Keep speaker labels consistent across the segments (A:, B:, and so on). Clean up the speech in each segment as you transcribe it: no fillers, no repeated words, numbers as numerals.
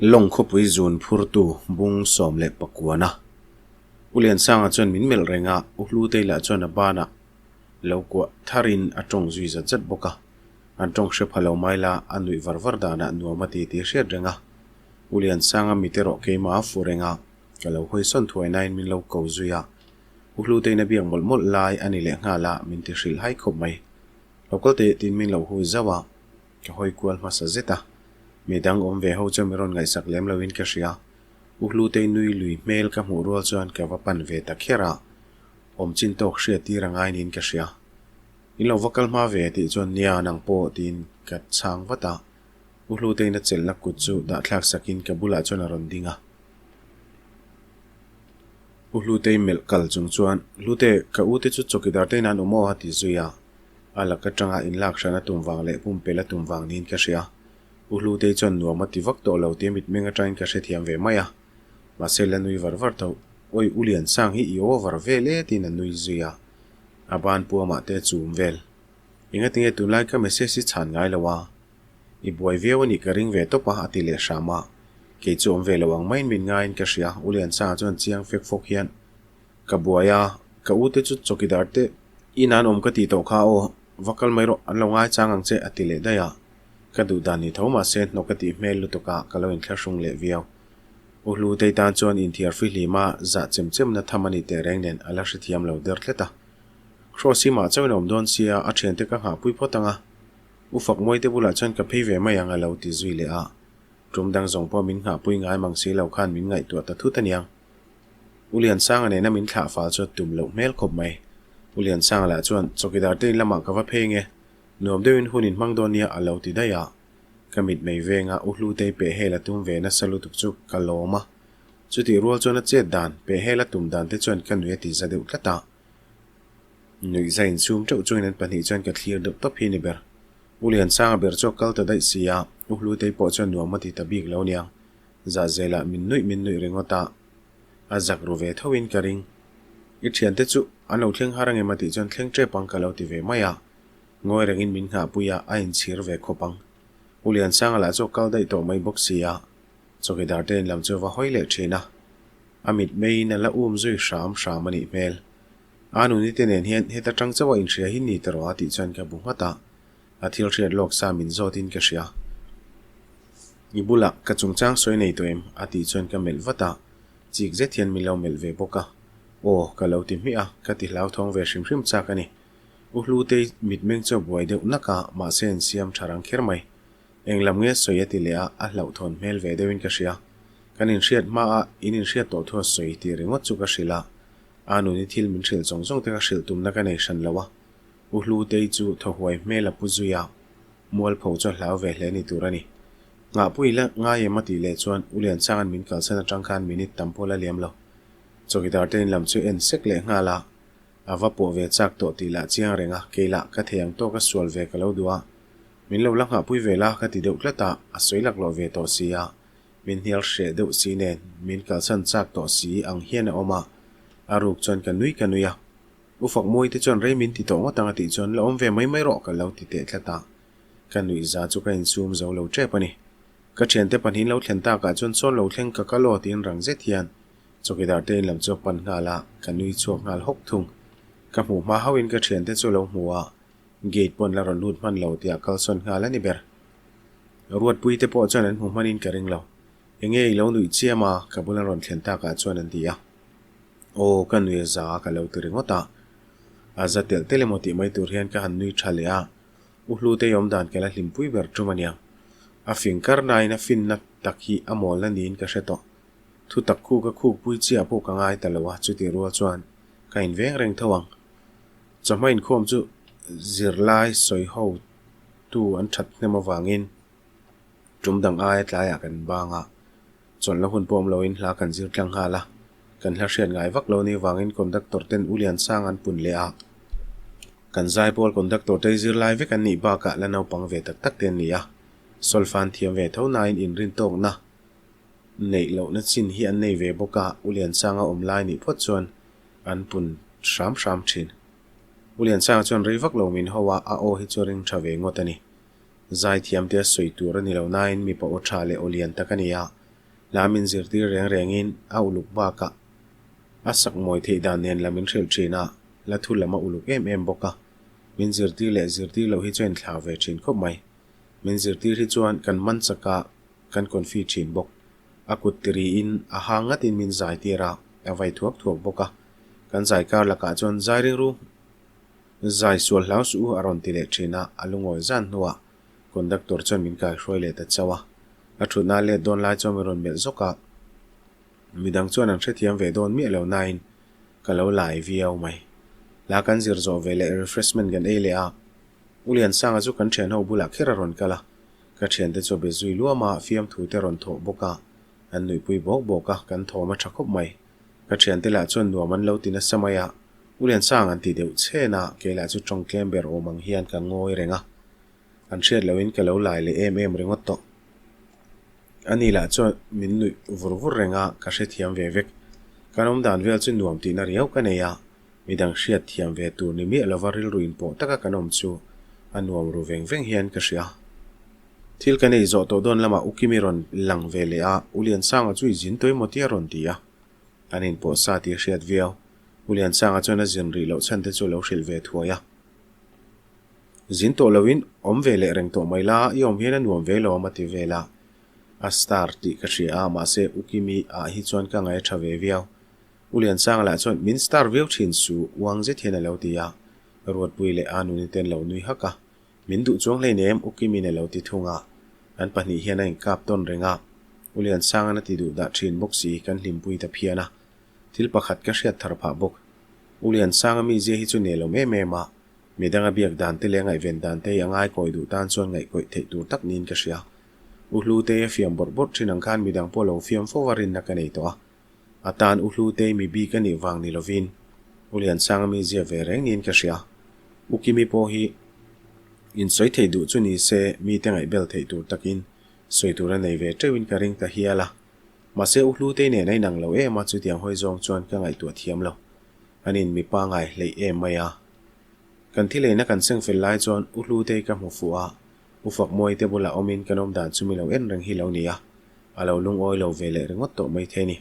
A: long khopui zun phurtu bung som le pakuana ulian sanga chon min mel renga uhlu te la chon abana lokwa tharin atong zui za chat boka antong she phalo maila anui varvar dana nuamati ti sher renga ulian sanga mitero keima furenga kalau hoi son thuai nain min lo ko zuya uhlu te na biang mol mol lai ani le ngala min ti hril hai khop mai lokal te tin min lo hui zawa ka hoi kwal masa zeta medang om ve ho chamiron ngai sak lem lawin ka ria uhlu te nui lui mel ka mu rol chuan ka wapan ve ta khera om chin tok hria ti rangai nin ka ria in lo vakal ma ve ti chuan nia nang po tin ka chang wata uhlu te na chel na kut chu da thlak sakin ka bula chuan aron dinga uhlu te mel kal chung chuan lute ka u te chu chokidar te nan umo ha ti zuya ala ka tanga in lak shana tumwang le pum pela tumwang nin ka ria uhlu te chon nuama ti vak to lo te mit menga train ka hre thiam ve maya ma sela nui varvar to oi ulian sang hi yo var ve le tin nui zuya aban pu ma te chum vel inga tinge tu lai ka message si chan ngai lawa I boy ve wani ka ring ve to pa ati le shama ke chom ve lawang main min ngain ka ria ulian sa chon chiang fek fok hian ka buaya ka u te chu chokidar te inan om ka ti to kha o vakal mai ro an lo ngai changang che ati le da ya ka du dani thoma sen no ka ti mel lu to ka kaloin thlasung le viau uhlu te tan chon in thiar fi hlima za chemchem na thamani te rengnen ala hrithiam lo der thleta crossy ma chawnom don sia a then te ka ha pui photanga ufak moi te bula chan ka phei ve mai anga lo ti zui le a trumdang zong po min ha pui ngai mang si lo khan min ngai tu ta thu taniang ulian sang ane na min thla fa cho tum lo mel khop mai ulian sang la chuan chokidar te lama ka va phenge nom deuin hunin mangdonia alo ti daya kamit mei venga uhlu te pe hela tum ve na salu tuk chu kaloma chuti rual chona che dan pe hela tum dan te chon kan we ti zadeu tlata nui zain sum chau join an pani chon ka clear dop top hi ni ber ulian sang ber chok kal ta dai sia uhlu te po chon nuam mati ta big lo nia za zela min nui ringota azak ro ve thawin karing I thian te chu ano thleng harang e mati chon thleng tre pang kalo ti ve maya ngoi rengin min nga puya a in chir ve khopang ulian sang la cho kal dai to mai boxia chokidar ten lam cho wa hoile thina amit mei na la zui sham ani mel anu ni tenen hian heta tang chawa in ria hi ni taro ati chan ka bungata athil riat lok sa min zotin ka ria ibula ka chungchang soi nei to em ati chon ka mel wata chik je thian mi lo mel ve boka o ka lo ti mi a ka ti lau thong ve shim cha ka ni uhlu te mit meng cho boy de naka ma sen siam tharang kher mai englam nge soyati le a hlau thon mel ve dewin ka ria kanin riat ma a inin riat to tho soi ti ringot chu ka shila anu ni thil min thil chong te ka shil tum na ka nei shan lawa uhlu te chu thohwai mela puzuya mol pho cho hlau ve hle ni turani nga puila nga ye mati le chuan ulian changan min kal sana tangkhan minute tampola liam lo chokidar ten lam chu en sek le nga la awa po ve chak to ti la chiang renga keila ka theyang to ka sual ve ka lo duwa min lo langa pui vela ka ti deuh tlata a soilak lo ve to sia min hial hre deuh si nen min kal san chak to si ang hian a oma aruk chon ka nuya ufak moi te chon re min ti to ngotanga ti chon lo om ve mai ro ka lo ti te tlata ka nui za chu ka in sum zo lo tre pani ka thian te pan hin lo thlenta ka chon so lo thleng ka lo tin rang je thian chokidar te lam chu pan ngala ka nui chuak ngal hok thung ka mu ma hawin ka thian te chu lo muwa gate pon la ron lut man lo tia kalson ngala ni ber ruat pui te po chon an hu manin ka ring lo enge I lo nui chiama ka bulan ron thlenta ka chon an dia o ka nui za ka lo tu ringota aza tel telemoti mai tur hian ka han nui thale a uhlu te yom dan kala hlimpui ber tumania a finger nai na fin na takhi amol na nin ka hreto thu tak khu ka khu pui chia po ka ngai talawa chu ti rual chuan ka in veng reng thawang chamain khom chu zirlai soi ho tu an that nema wangin trumdang ai tlaya kan banga chon la hun pom lo in hla kan zir tlang hala kan hla hriat ngai vak lo ni wangin conductor ten ulian sang an pun le a kan zai pol conductor te zirlai ve kan ni ba ka la nau pang ve tak tak ten ni a solfan thiam ve tho nain in rin tok na nei lo na chin hi an nei ve boka ulian sanga omlai ni phot chon an pun sham thin ulian sang chon rei vak lo min howa a o hi choring thave ngotani zai thiam te soi tur ani lo nain mi pa o tha le olian takania lamin zirti reng a uluk ba ka asak moi thei dan nen lamin hrel thina la thu lama uluk em boka min zirti le zirti lo hi chen thla ve thin khop mai min zirti hi chuan kan man chaka kan konfi thin bok akut tiri in a hangat in min zai tira avai thuak boka kan zai kar la ka chuan zai ring ru zai sual hlau su aron tile thina alungoi zan nuwa conductor chuan min kai hroi le ta chawa a thuna le don lai chuan ron mel zoka midang chuan ang thiam ve don mi lo nain kalo lai viau mai la kan zir zo vele refreshment gan ele a ulian sanga chu kan then ho bula khera ron kala ka then te cho be zui luama fiam thu te ron tho boka an nui pui boka kan thoma thakop mai ka then te la chuan nuam an lo tina samaya ulian sang an ti deuh chena ke la chu tong kember o mang hian ka ngoi renga an shet lawin ka lo lai le em ringot to ani la chuan min nui vur renga ka hre thiam ve vek kanom dan vel chu nuam ti na riau ka neya midang hriat thiam ve tur ni mi alawaril ruin po taka kanom chu anuam ru veng hian ka hria thil ka nei zo to don lama ukimi ron lang vele a ulian sanga chu izin toi motia ron tia anin po sa ti hriat viau ulian sanga chona zin ri lo chan te chu lo hril ve thuaya zin to lowin om vele reng to maila yom hian anuam ve lo ma ti vela a star ti ka hria ma se ukimi a hi chuan ka ngai tha ve viau ulian sang la chuan min star veu thin su wang je thena lo tia ruat pui le anu ni ten lo nui haka min du chong le nem ukimi ne lo ti thunga an pani hian in kap ton renga ulian sang na ti du da thin boxi kan hlim pui ta phiana thil pakhat ka hriat thar pha bok ulian sang mi je hi chu ne lo me ma midanga biak dan te le ngai ven dan te angai koi du tan chuan ngai koi thei tur tak nin ka hria uhlu te fiam bor thinang khan midang polo fiam fowarin na ka nei to atan uhlu te mi bi ka ni wang ni lovin ulian sang mi je ve reng nin ka hria ukimi po hi in soi thei du chu ni se mi te ngai bel thei tur takin soi tur nei ve trewin ka ring ta hiala ma se uhlu te ne nei nang lo e ma chu tiang hoi zong chuan ka ngai tu thiam lo anin mi pa ngai lei em maya kan thi le na kan seng fel lai chuan uhlu te ka mu fu a ufak moi te bula omin kanom dan chumi lo en reng hi lo nia alo lung oi lo vele rengot to mai theni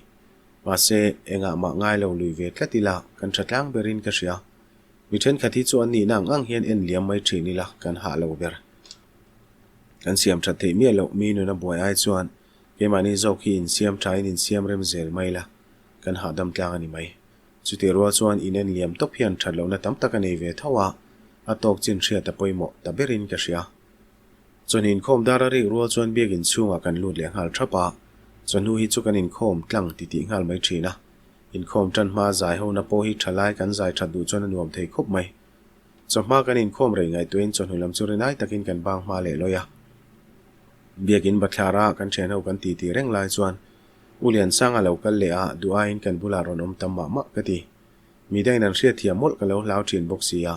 A: ma se enga ma ngai lo lui ve tlatila kan thatlang berin ka hria mi then khathi chu an ni nang ang hian en liam mai thini la kan ha lo ber kan siam that thei mi lo mi nu na boy ai chuan ke mani zo khi in siam thain in siam rem zel mai la kan ha dam tlang ani mai chu te ro chuan inen liam top hian thalo na tam tak ani ve thawa atok chin hria ta poimo ta berin ka hria chuanin khom darari rual chuan biakin chunga kan lut le ngal thapa chuan hu hi chu kan in khom tlang ti ngal mai thina in khom tan ma zai ho na po hi thalai kan zai thadu chuan nuam thei khop mai choma kan in khom rei ngai tuin chuan hulam chu renai takin kan bang ma le loya biakin bathlara kan chen ho kan ti reng lai chuan ulian sanga lo kal le a duain kan bula ron om tamma ma kati mi dai nan hria thiam mol kalo lau thin boxia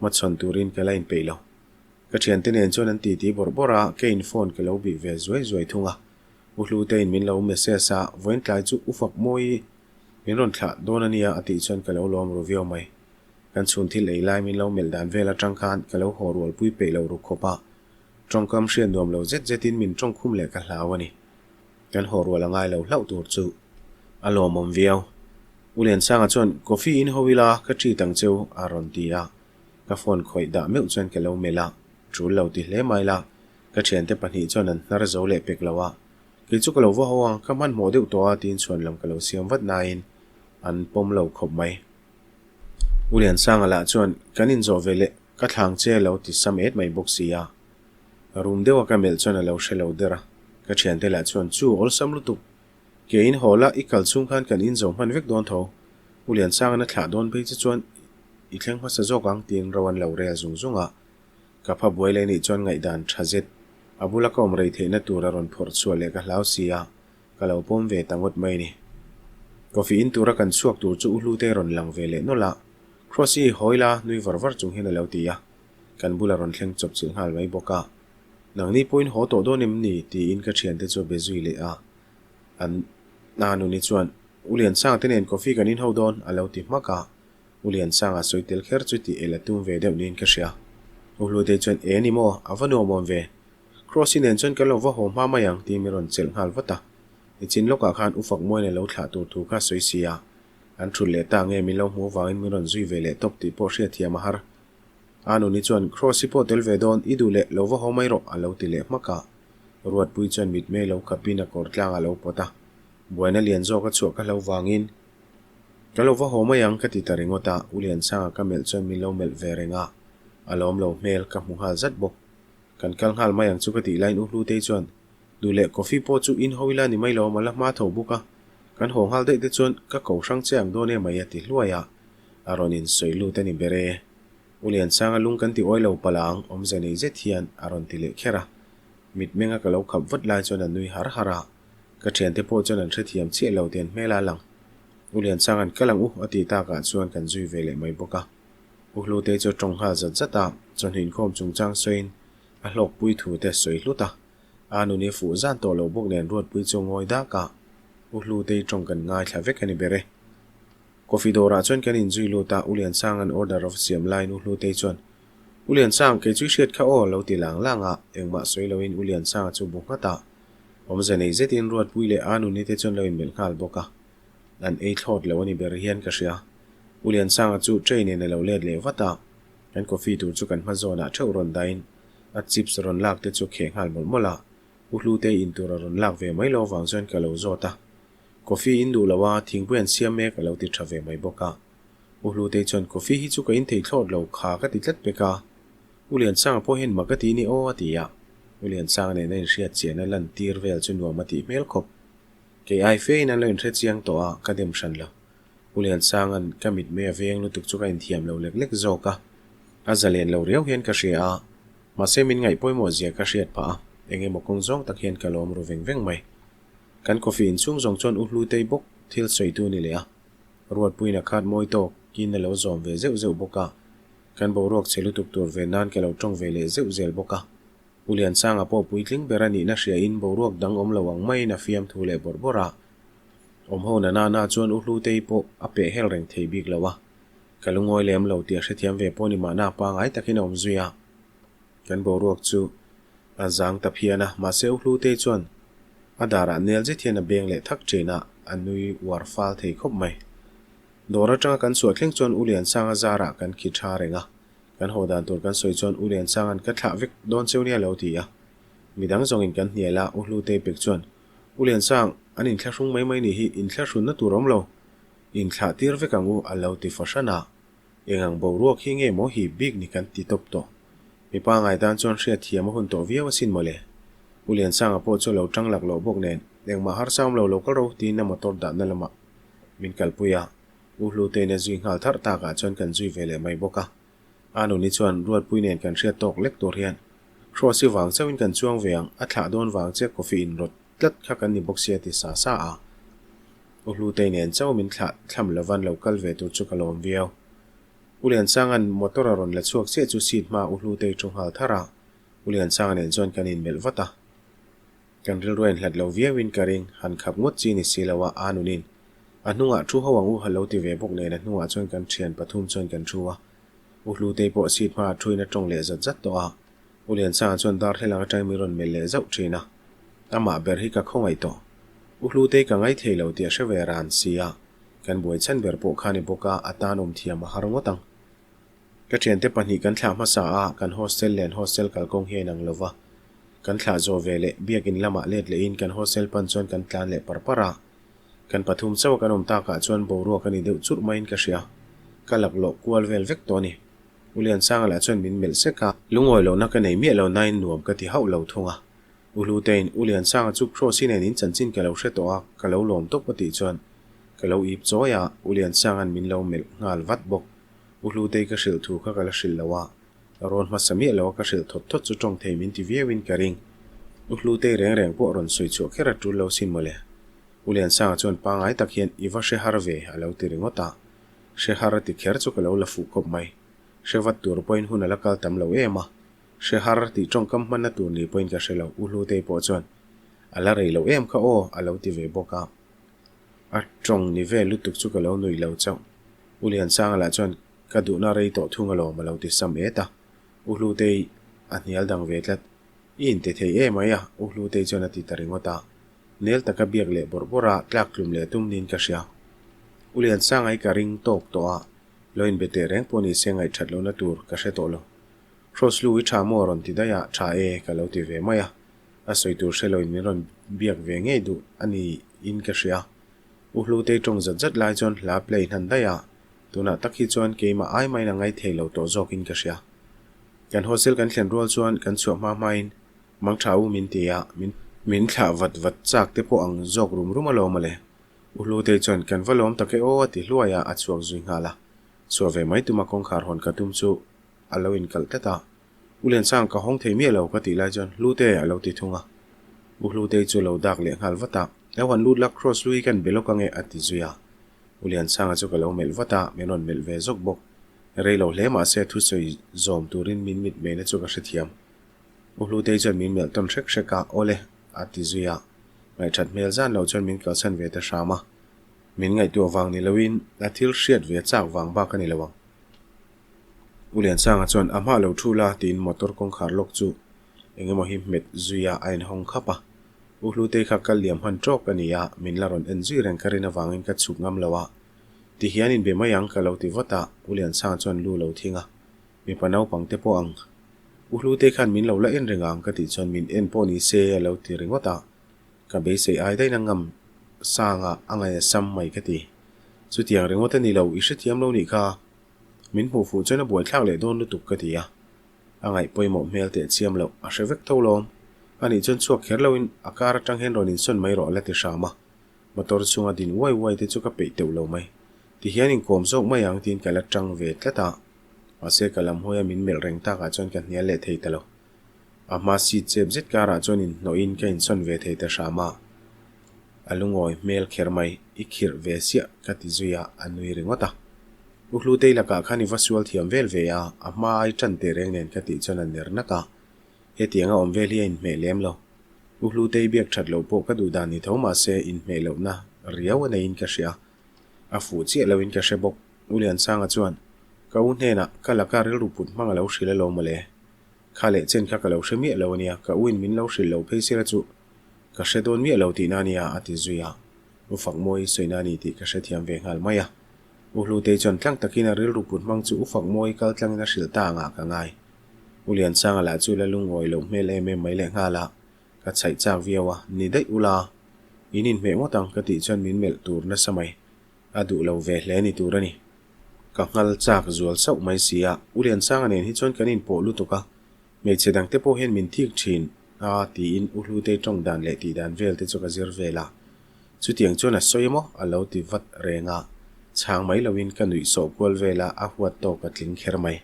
A: ma chon turin kalain peilo ka thian te nen chuan an ti borbora ke in phone ke lo bi ve zoi thunga uhlu te in min lo message a voin tlai chu ufak moi min ron thla don ania ati chuan ka lo lom rovio mai kan chun thil ei lai min lo mel dan vela tangkhan ka lo horwal pui pe lo ru khopa tongkam hrian nuam lo zetin min tong khum le ka hlawani kan horwal angai lo hlau tur chu alom om viau ulian sanga chuan coffee in howila ka thi tang cheu aron tia ka phone khoi da meu chuan ke lo mela trul lo ti hle mai la ka thian te pani chuan an nar zo le pek lawa ki chu ka lo wa hawa ka man mo deuh to a tin chuan lam ka lo siam wat nain an pom lo khop mai ulian sanga la chuan kanin zo vele ka thlang che lo ti samet mai boxia room dewa ka mel chuan lo shelo dera ka thian te la chuan chu ol sam lu tu ke in hola ikal chung khan kan in zo man vek don tho ulian sanga na thla don pe chu chuan i thleng ma sa zo kang tin rawan lo re zunga ka pha boile ni chuan ngai dan thazet abula kom rei theina tura ron phor chuale ka hlau sia ka lo pom ve tangot mai ni coffee in tura kan chuak tur chu ulu te ron lang vele nola crossi hoila nui varvar chung hin lo tia kan bula ron thleng chop chil hal mai boka nang ni point ho to do nim ni ti in ka thian te chu bezui le a an nanu ni chuan ulian sang tenen coffee kan in ho don alo ti maka ulian sang a soitel kher chu ti elatum ve deuh nin ka hria ulu te chuan animo avano mom ve crossin en chuan kalo wa ho ma mayang ti miron chel ngal wata chin loka khan ufak moi ne lo thla tur thu kha soisia an thul le ta nge mi lo mu wangin mi ron zui vele top ti po hria thiam har anu ni chuan cross po tel ve don idu le lo wa homai ro alo ti le maka ruat pui chuan mit me lo kapina kor tlang alo pota buaina lian zo ka chu ka lo wangin ka lo wa homai ang ka ti taringota ulian sanga ka mel chuan mi lo mel verenga alom lo mel ka mu hal zat bok kan kal hal mai ang chu ka ti line u hlu te chuan dule coffee po chu in hoila ni mai lo mala ma tho buka kan hong hal de te chuan ka ko sang chang do ne mai ati hluaya aronin soilu te ni bere ulian sanga lung kan ti oilo palang om zani je thian aron ti le khera mit menga ka lo khap vat lai chuan anui har hara ka thian te po chuan an thiam che lo ten mela lang ulian sangan kalang u ati ta ka chuan kan zui vele mai boka uhlu te chu tong ha zat zata chuan hin khom chung chang soin a hlok pui thu te soi hluta anu ni fu zan to lo bok nen ruat pui chu ngoi da ka uhlu te tong kan ngai thla vek ani bere coffee dora chuan kan in zui luta ulian sangan order of siam line uhlu te chuan ulian sang ke chu shet kha o lo ti lang langa engma soi lo in ulian sang chu bu ngata om zanei zetin ruat pui le anu ni te chuan lo in mel khal boka an ei thot lo ani ber hian ka ria ulian sang chu train ne lo let le wata kan coffee tu chu kan ma zona theu ron dain a chips ron lak te chu kheng hal mol mola uhlu te in tur ron lak ve mai lo wang chuan ka lo zota coffee in du lawa thingpuan siam me ka lo ti thave mai boka uhlu te chuan coffee hi chu ka in thei thlot lo kha ka ti tlat peka ulian sang po hin makati ni o atia ulian sang ne nei riat chian lan tir vel chu nuam ati mel khop ke ai fe in an lo in thre chiang to a ka dem shan lo ulian sang an kamit me aveng lu tuk chu ka in thiam lo lek lek zoka azalen lo riau hian ka ria ma semin ngai poimo zia ka riat pa enge mo kong zong tak hian kalom ro veng veng mai kan coffee in chung zong chon uhlu tei bok thil soi tu ni le a ruat puina khat moi to kin lo zom ve zeu zeu boka kan bo rok chelu tuk tur ve nan ke lo tong ve le zeu zel boka ulian sanga po puitling berani na ria in bo rok dang om lawang mai na fiam thu le borbora om ho na na chon uhlu tei po ape hel reng thei bik lawa kalungoi lem lo tia hrethiam ve poni ma na pa ngai takin om zuya kan bo rok chu azang taphiana ma se uhlu tei chuan adara nel je thiana beng le thak chena anui warfal thei khop mai dora tanga kan suat thleng chon ulian sanga zara kan ki tha renga kan hodan tur kan soi chon ulian sangan ka thla vek don cheunia lo tia midang zong in kan hniala uhlu te pek chon ulian sang anin thla hrung mai mai ni hi in thla hrun na turom lo in thla tir vekangu alo ti fashana engang bo ruak hi nge mo hi big ni kan ti top to mi pa ngai dan chon hria thiam hun to viawa sin mole ulian sang apo chu lo tang lak lo bok nen engma har sam lo lokal ro ti na motor da na lama min kalpuya uhlu te ne zui ngal thar ta ka chon kan zui vele mai boka anu ni chuan ruat puinen kan hria tok lek tor hian cross wang chawin kan chuang veang a thla don wang che coffee in rot tlat kha kan ni boxia ti sa sa a uhlu te nen chaw min thla thlam lawan local ve tu chu kalom viau ulian sangan motor ron la chuak che chu sit ma uhlu te chung hal thara ulian sangan en chon kan in mel vata kan ril roin hlat lo viawin karing han khap ngot chi ni silawa anunin anunga thu hawangu halo ti ve bok ne na nuwa chon kan thian pathum chon kan thuwa uhlu te po sit ma thuina tong le zat zat to a ulian sa chon dar helang tai mi ron mel le zau thina ama ber hi ka khongai to uhlu te ka ngai thei lo ti a sheveran sia kan boi chan ber po khani boka atanom thiam harngotang ka thian te pani kan thla ma sa a kan hostel len hostel kal kong he nang lova kan thla zo vele biakin lama let le in kan hostel pan chon kan tlan le parpara kan pathum chaw kan om ta ka chon bo ro kan i deu chur main ka ria kalak lo kwal vel vek to ni ulian sang la chon min mel seka lungoi lo na ka nei mi lo nain nuam ka ti hau lo thunga ulu tein ulian sang chu pro sin en in chanchin ka lo hre to a ka lo lom tok pati chon ka lo ip choya ulian sang an min lo mel ngal vat bok ulu te ka hril thu kha kala hril lawa ron ma sami lo ka hril thot thot chu tong thei min ti viewin karing ulu te reng reng po ron soi chu khera tu lo sin mole ulian sang chon pa ngai tak hian iwa she harve alo tiringota she harati kher chu ka lo la fu kop mai she vat tur point hun ala kal tam lo ema she harati tong kam manna tur ni point ka she lo ulu te po chon ala rei lo em kha o alo ti ve boka a tong ni ve lutuk chu ka lo nui lo chaw ulian sang ala chon ka du na rei to thunga lo ma lo ti sam eta ulu te a hnial dang ve tlat in te thei e maya ulu te chon ati taringota nel taka biak le borbora tlak tlum le tum nin ka sia ulian sangai ka ring tok to a loin bete reng poni sengai thatlo na tur ka hre to lo cross lui tha mo ron ti daya tha e ka lo ti ve maya a soi tur sheloin min ron biak ve ngei du ani in ka sia uhlu te tong zat zat lai chon la play han daya tuna takhi chuan keima ai mai na ngai thei lo to zok in ka sia kan hostel kan thlen rol chuan kan chu ma main mang thau min tia min thla vat chak te po ang zok rum rum alo male uhlu te chuan kan valom take o ti hluaya a chuak zui ngala so ve mai tuma kong khar hon ka tum chu alo in kal ta ulen sang ka hong thei mi lo ka ti lai chon lu te alo ti thunga uhlu te chu lo dak le ngal wata lawan lut la cross lui kan belo ka nge ati zuya ulian sang chu ka lo mel wata menon mel ve zok bok rei lo hle ma se thu soi zom turin min mit me na chu ka hrethiam uhlu te chon min mel ton rek reka ole ati zuya ngai that mel zan lo chon min kal san ve ta shama min ngai tu wang ni lowin la thil hriat ve chak wang ba ka ni lawang ulian sang chon ama lo thula tin motor kong khar lok chu engemaw hi met zuya ain hong khapa uhlu te kha kal liam han trok ania min la ron en zui reng karina wangin ka chuk ngam lawa ti hianin be mayang ka lo ti vota ulian sang chon lu lo thinga mi panau pangte po ang uhlu te khan min lo la en rengang ka ti chon min en po ni se lo ti ringota ka be se ai dai nangam sanga angai sam mai ka ti chu tiang ringota ni lo i hrithiam lo ni kha min hu fu chona buai thlang le don lu tuk ka ti ya angai poimo mel te chiam lo a hrevek tholom ani chon chuak kher loin akar tang hen ronin son mai ro la ti shama motor chunga din wai te chu ka pe teu lo mai ti hianin kom zok mai ang tin kala tang ve tlata ase kalam hoya min mel reng ta ka chon kan nia le thei talo ama si chep zit kara chonin no in kain son ve thei ta shama alungoi mel kher mai ikhir ve sia ka ti zuya anui ringota uhlu te la ka khani visual thiam vel ve ya ama ai tan te reng nen ka ti chon an ner naka he tianga om vel hi in me lem lo uhlu te biak that lo po ka du dan ni thoma se in me lo na riaw na in ka sia a fu chi lo in ka shebok ulian sanga chuan ka un hena kala ka ril ruput manga lo shila lo male khale chen kha ka lo shemi lo ania ka win min lo shil lo pheisira chu ka shedon mi lo ti na nia ati zuya u fak moi soina ni ti ka she thiam ve ngal maya uhlu te chon tlang takina ril ruput mang chu u fak moi kal tlang na shil ta nga ka ngai ulian sanga la chu la lungoi lo mel em mai le ngala ka chai chak viawa ni dai ula inin me motang ka ti chon min mel tur na samai adu lo ve hle ni turani ka ngal chak zual sau mai sia ulian sanga nen hi chon kanin po lu tuka me chedang te po hen min thik thin a ti in uhlu te tong dan le ti dan vel te chu ka zir vela chu tiang chon a soimo a lo ti vat renga chang mai lowin ka nui so kwal vela a huat to ka tling kher mai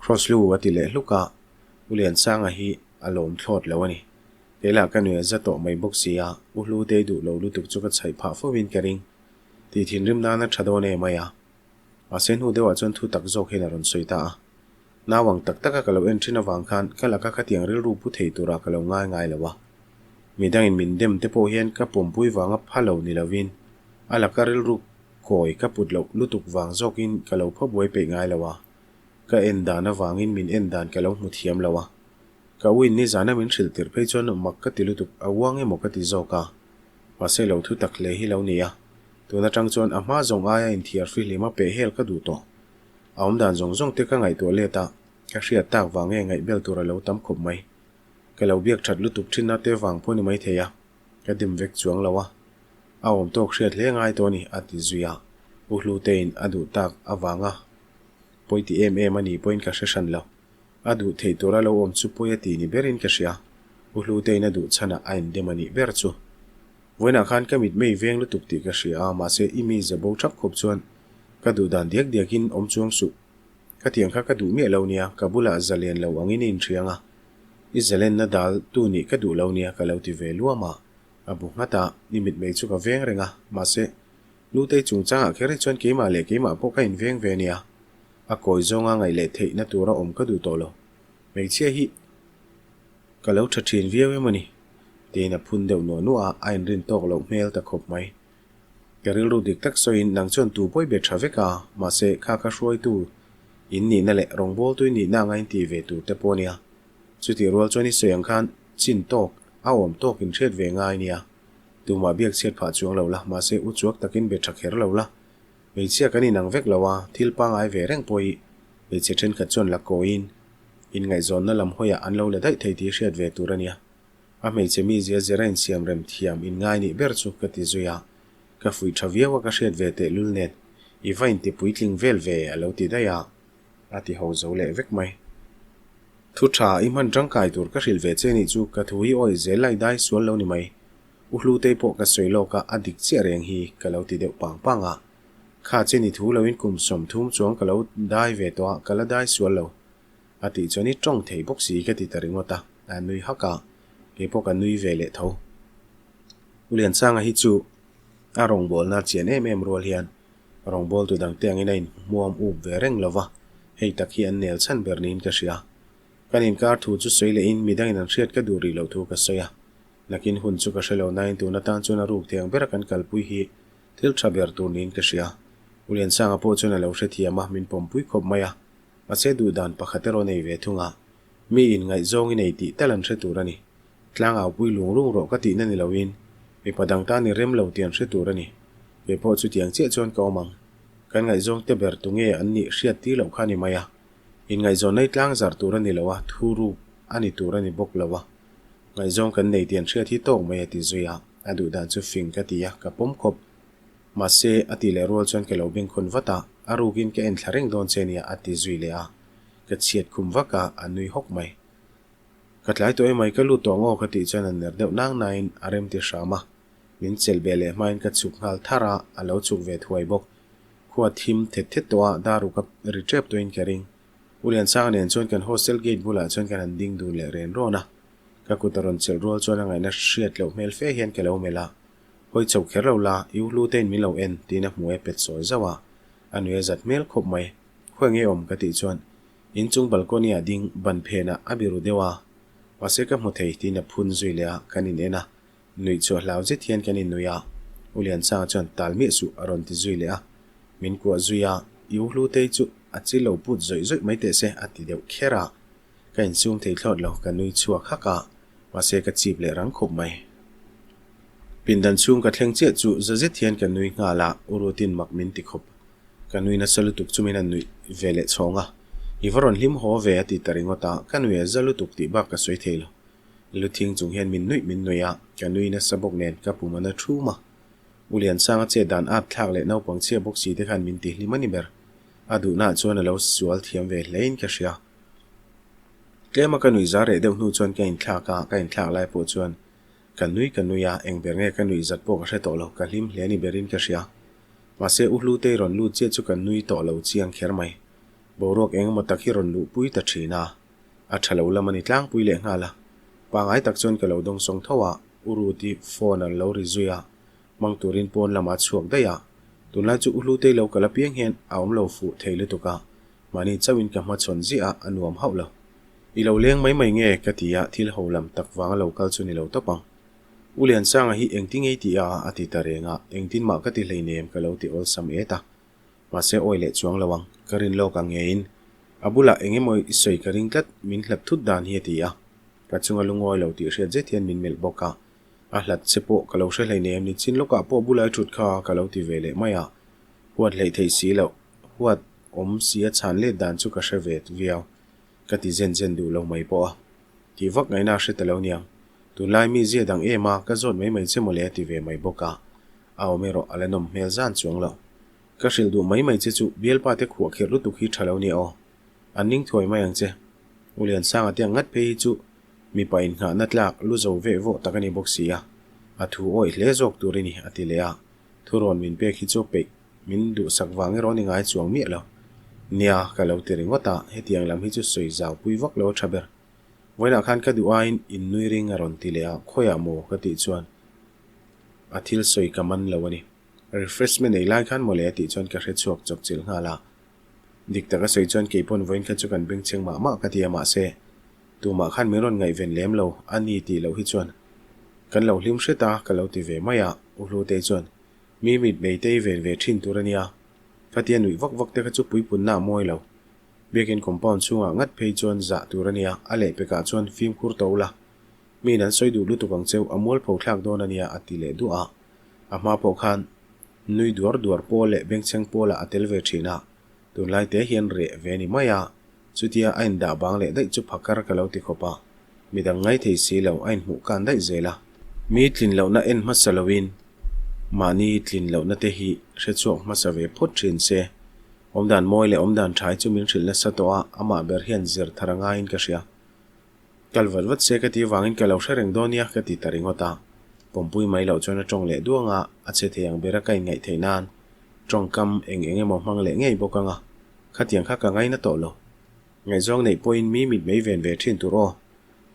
A: cross lu ati le luka ulian sanga hi alom thlot lawani ela ka nui za to mai box sia uhlu te du lo lu tuk chu ka chai pha fo win kering ti thin rim na na thadone maya asen hu dewa chon thu tak zok hena ron soita nawang tak taka ka lo entry na wang khan kala ka khatiang ril ru pu thei tura ka lo ngai ngai lawa midang in min dem te po hian ka pompui wanga phalo ni lawin ala ka ril ru koi ka putlo lutuk wang zokin ka lo pho boi pe ngai lawa ka enda na wangin min endan ka lo mu thiam lawa ka win ni zana min thil tir phei chon mak ka tilutuk awang e mokati zoka pase lo thu tak le hi lo nia tuna tang chon ama zong aya in thiar fi lima pe hel ka du to aum dan zong te ka ngai to le ta ka hria tak wange ngai bel tura lo tam khop mai ka lo biak that lutuk thina te wang phoni mai theya ka dim vek chuang lawa awom tok hriat le ngai to ni ati zuya uhlu tein adu tak awanga poiti ani point ka session lo adu thei tora lo om chu poyati ni berin ka sia uhlu tein adu chana ain demani ber chu voina khan ka mit mei veng lu tuk ti ka sia ma se imi zabo thak khop chuan ka du dan diakin om chuang su ka tiang kha ka du mi lo nia ka bula zalen lo angin in thianga i zalen na dal tu ni ka du lo nia ka lo ti ve luama abu ngata nimit mei chu ka veng renga ma se lu te chung changa khere chon ke ma le ke ma po ka in veng ve nia a koi zonga ngai le thei na tura om ka du tolo mei chia hi ka lo thathin viawe mani te na phun deu no nu a ain rin tok lo mel ta khop mai keril ru dik tak so in nang chon tu poi be thaveka ma se kha kha shroi tu in ni na le rong bol tu ni na ngai ti ve tu te ponia chu ti rol choni soyang khan chin tok a om tok in thret ve ngai nia tuma biak siat pha chuang lo la ma se u chuak takin be thak her lo la mei chia kan inang vek lawa thil pang ai ve reng poi mei che then khat chon la ko in ngai zon na lam hoya an lo le dai thei ti hriat ve turania a mei che mi zia zerain siam rem thiam in ngai ni ber chu ka ti zuya ka fui thavia wa ka hriat ve te lul net I vain ti puitling vel ve alo ti da ya ati ho zo le vek mai thu tha I man rang kai tur ka hril ve che ni chu ka thui oi zel lai dai sual lo ni mai u hlu te po ka soilo ka adik che reng hi ka lo ti deuh pang panga kha che ni thu lo in kum som thum chuang ka lo dai ve to ka la dai sual lo ati choni tong thei bok si ka ti taringota anui haka ke po ka nui ve le tho ulian sanga hi chu arong bol na chen em rol hian rong bol tu dang tiang inain muam up ve reng lova hei tak hi an nel chan bernin ka sia kanin kar thu chu soile in midang in an hriat ka duri lo thu ka soya lakin hun chu ka shelo nain tu na tan chu na ruk thiang ber kan kalpui hi thil thaber tu nin ka sia ulian sanga po chu na lo hre thia ma min pom pui khop maya ase du dan pakhatero nei ve thunga mi in ngai zong in ei ti talan hre turani tlang au pui lung rung ro ka ti na ni loin mi padang ta ni rem lo tian hre turani ve po chu tiang che chon ka omang kan ngai zong te ber tu nge an ni hriat ti lo khani maya in ngai zon nei tlang zar turani lowa thuru ani turani bok lowa ngai zong kan nei tian hriat hi tok mai ati zuya adu dan chu fing ka tia ka pom khop ma se ati le rol chon ke lo bing khon wata arugin ke en thareng don chenia ati zui le a ka chiat khum waka anui hok mai katlai to mai ka lu to ngo ka ti chan an ner deuh nang nain arem ti shama min chel bele main ka chuk ngal thara alo chuk ve thuai bok khuwa thim thet thet to daru ka retrep to in kering ulian sang nen chon kan hostel gate bula chon kan ding du le ren rona ka kutaron chel rol chon ngai na hriat lo mel fe hian ke lo mela hoi chok kher lo la yu lu ten min lo en tina hmuai pet soi zawa anwe zat mel khop mai khwengi om ka ti chon in chung balcony a ding ban phena abiru dewa wase ka hmuthei tina phun zui le kanin ena nui cho lau je thian kanin nuya ulian sa chon talmi su aron ti zui le a min ko zuya yu lu te chu achi lo put zoi zoi mai te se ati deuh khera kain sum thei thlot lo ka nui chuak haka wase ka chip le rang khop mai pindan chung ka thleng che chu zaje thian ka nui nga la urutin mak min ti khop ka nui na salutuk chumin an nui vele chonga ivaron lim ho ve ati taringota ka nui zalutuk ti ba ka soi thelo luthing chung hian min nuya ka nui na sabok nen ka pumana thuma ulian sanga che dan ap thak le nau pang che bok si te khan min ti limani ber adu na chuan lo sual thiam ve lein ka sia klema ka nui zare deuh nu chuan ka in thak lai po chuan kan nuya eng ber nge kan nui zat po ka hre to lo ka lim hleni berin ka sia mase u hlu te ron lu che chu kan nui to lo chiang kher mai borok eng matak hi ron lu pui ta thina a thalo lamani tlang pui le ngala pangai tak chon ka lo dong song thowa uruti phone an lo ri zuya mang turin pon lama chuak daya tunla chu u hlu te lo kala piang hen aum lo fu theile to ka mani chawin ka ma chon zia anuam haulo I lo leng mai nge ka tia thil holam tak wang lo kal chu ni lo topang ulian sanga hi engting ei tia ati tarenga engtin ma ka ti hleinem ka lo ti ol sam eta ma se oile chuang lawang karin lo ka ngein abula engemoi isoi karing tlat min hlap thut dan hi tia ka chunga lungoi lo ti hriat je thian min mel boka a hlat chepo ka lo hre hleinem ni chin loka po bulai thut kha ka lo ti vele maya huat hlei thei si lo huat om sia chan le dan chu ka hre vet viau ka ti zen du lo mai po ti vak ngai na hre talo niang tu lai mi zia dang ema ka zot mai che mole ti ve mai boka aw mero alenom mel zan chuang lo ka hril du mai che chu bial pa te khuwa kher lu tu khi thalo ni o anning thoi mai ang che ulian sanga te ngat pe chu mi pa in nga natlak lu zo ve vo takani boxia athu oi hle jok turini atilea thuron min pe khi chu pe min du sakwang ro ni ngai chuang mi lo nia ka lo teringota hetiang lam hi chu soi zaw pui vak lo thaber voina khan ka duain in nui ring aron tilea khoya mo ka ti chuan athil soi kaman lawani refreshment ei lai khan mole ti chuan ka hre chuak chok chil ngala dikta ka soi chuan keipon voin kha chu kan bing cheng ma ka ti ma se tu ma khan meron ngai ven lem lo ani ti lo hi chuan kan lo hlim hreta ka lo ti ve maya u hlu te chuan mi mit bei te ve thin turania fatia nui vak te ka chu pui pun na moi lo bekin compound chunga ngat phei chuan za turania ale peka chuan film khur tola mi nan soi du lu tu kang cheu amol pho thlak don ania ati le du a ama po khan nui duar po le bengcheng pola atel ve thina tun lai te hian re ve ni maya chutia ain da bang le dai chu phakar kalau ti khopa midang ngai thei si lo ain mu kan dai zela mi tlin lo na en masalowin mani tlin lo na te hi hrechuak masave phot thin se omdan moi le omdan thai chu min thil na satoa ama ber hian zir tharanga in ka ria kalwat wat se ka ti wangin ka lo thareng donia ka ti taring hota pompui mai lo chona tong le duanga ache theyang bera kai ngai theinan tong kam eng mo mang le ngei bokanga khatiang kha ka ngai na to lo ngai zong nei point mi mit mei ven ve thin tu ro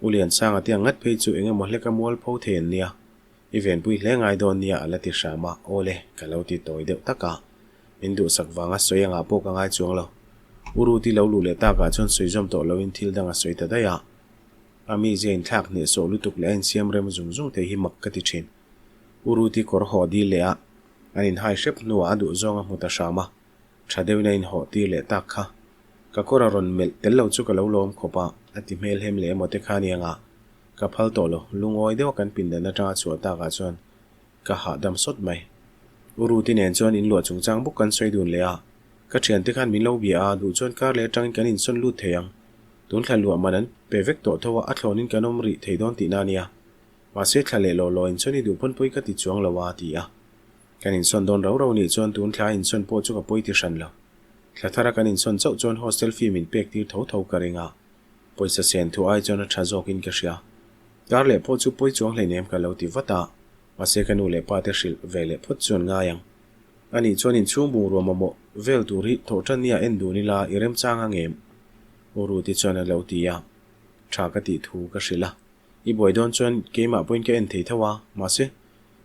A: ulian sang atiang ngat phei chu eng mo hleka mol pho then nia event pui hle ngai don nia alati shama ole kalauti toy deuh taka indu sakwanga soyanga po ka ngai chuang lo uru ti lo lu le ta ka chon soizom to lo in thil danga soita da ya ami zen thak ne so lutuk le en siam rem zum zum te hi mak ka ti thin uru ti kor ho di le a anin hai shep nu adu zonga muta shama thadeu na in ho ti le ta kha ka kora ron mel tel lo chu ka lo lom khopa ati mel hem le mote khani anga ka phal to lo lungoi deu kan pin da na ta chu ta ka chon ka ha dam sot mai uru ti nen chon in lo chung chang buk kan soi dun le a ka thian te khan min lo bi a du chon kar le tang kan in son lu theyang tun thlan lu manan pe vek to thowa athlonin kanom ri theidon ti na nia ma se thlale lo in choni du pon poi ka ti chuang lawa ti a kan in son don ro ni chon tun thla in son po chu ka poi ti shan lo thlara kan in son chau chon hostel fee min pek ti tho karinga poisa sen thu ai chon tha jok in ka ria kar le po chu poi chuang le nem ka lo ti wata ma se kanu le pa te shil vele phot chon nga yang ani chon in chu mu ro mo vel tu ri tho tan nia en du ni la irem changa ngem uru ti chon lo ti ya tha ka ti thu ka shila I boy don chon ke ma point ke en thei thawa ma se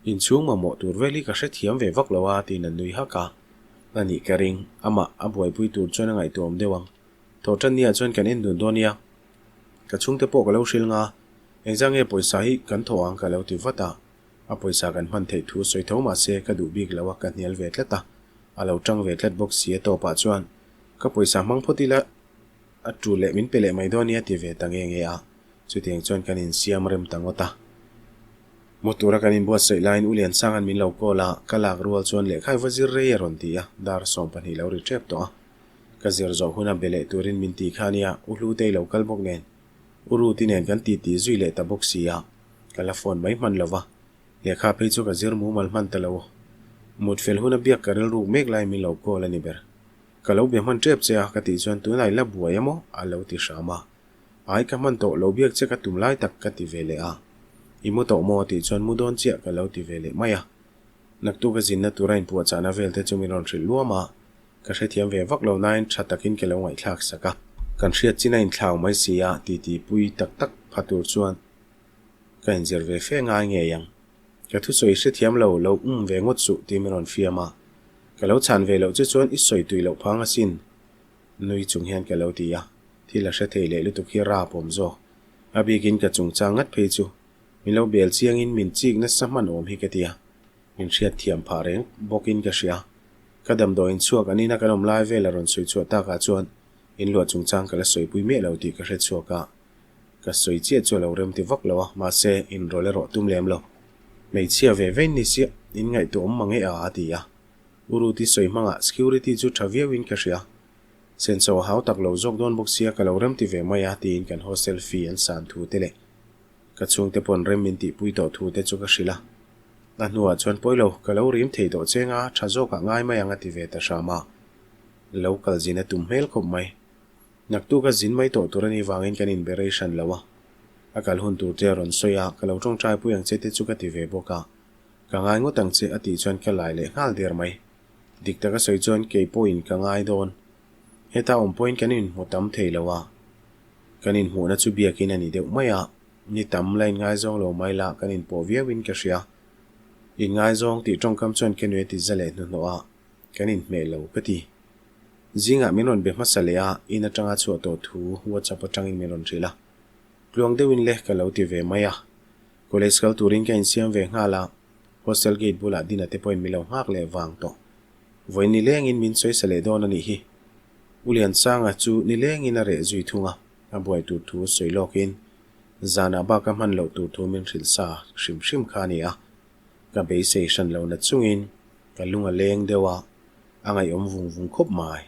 A: in chung ma mo tur veli ka hre thiam ve vak lawa ti nan nui ha ka ani ka ring ama a boy pui tur chon ngai tom dewang tho tan nia chon kan en dun donia ka chung te po ka lo shil nga exang e poisa hi kan thoang ka lo ti wata a poisa kan man thei thu soi tho ma se ka du big lawa ka nial ve tleta a lo tang ve tlet box sie to pa chuan ka poisa mang photila a tru le min pele mai donia ti ve tange nge a chutiang chon kan in siam rem tangota motura kan in bo sei line ulian sangan min lo kola kalak rual chon le khai wazir re ron ti a dar som pan hi lo ri trep to ka zir zo huna bele turin min ti khania ulu te lo kal bok nen uru ti nen kan ti zui le ta box sia kala phone mai man lova le kha pe chu ka zir mu mal man ta lo mut fel huna biak karel ru mek lai min lo kola ni ber kalau be man trep che ka ti chon tu nai la buaya mo a lo ti shama ai ka man to lo biak che ka tum lai tak ka ti vele a imo to mo ti chon mu don che ka lo ti vele maya nak tu ka zin na tu rain pu cha na vel te chu mi ron thil luama ka hre thiam ve vak lo nain tha takin ke lo ngai thlak saka kan hriat china in thlau mai sia ti pui tak phatur chuan ka in zer ve fe nga nge yang ka thu soi hre thiam lo ve ngot su ti mi ron fiama kalau chan ve lo chu chuan I soi tui lo phanga sin nui chung hian ka lo ti ya thila hre thei le lu tu khi ra pom zo abi gin ka chung chang ngat phei chu min lo bel chiang in min chik na saman om hi ka tia min hriat thiam pha reng bokin ka ria kadam do in chuak ani na kanom lai ve la ron soi chu ta ka chuan in lo chung chang kala soi pui me lo ti ka hre chuaka ka soi che chu lo rem ti vak lo ma se in role ro tum lem lo mei chia ve ni sia in ngai to mangai a ti ya uru ti soi manga security chu thavia win ka ria senso how tak lo jok don box sia ka lo rem ti ve maya ti in kan hostel fee an san thu tele ka chung te pon rem min ti pui to thu te chu ka shila na nuwa chuan poilo ka lo rim thei to chenga thajo ka ngai mai anga ti ve ta shama local zina tum hel khop mai nak tu ka zin mai to turani wangin kan in beration lawa akal hun tur te ron soya ka lo tong trai puyang che te chu ka ti ve boka ka ngai ngotang che ati chuan ka lai le ngal der mai dikta ka soi chuan ke point ka ngai don heta point kanin motam thei lawa kanin hu na chu biakin ani deuh maya ni tam line ngai zong lo mai la kanin po viawin ka ria in ngai zong ti tong kam chuan kenwe ti zale nu noa kanin me lo ka ti zinga minon be masalea ina tanga chu to thu whatsapp atangin minon rila kluang dewin le ka lo ti ve maya college kal turin ka in siam ve ngala hostel gate bula dina te point milo hak le wang to voini leng in min soi sale don ani hi ulian sanga chu ni leng in a re zui thunga a boy tu thu soi lokin zana ba ka man lo tu thu min hril sa shrim shrim kha ni a ka be station lo na chungin ka lunga leng dewa angai om vung vung khop mai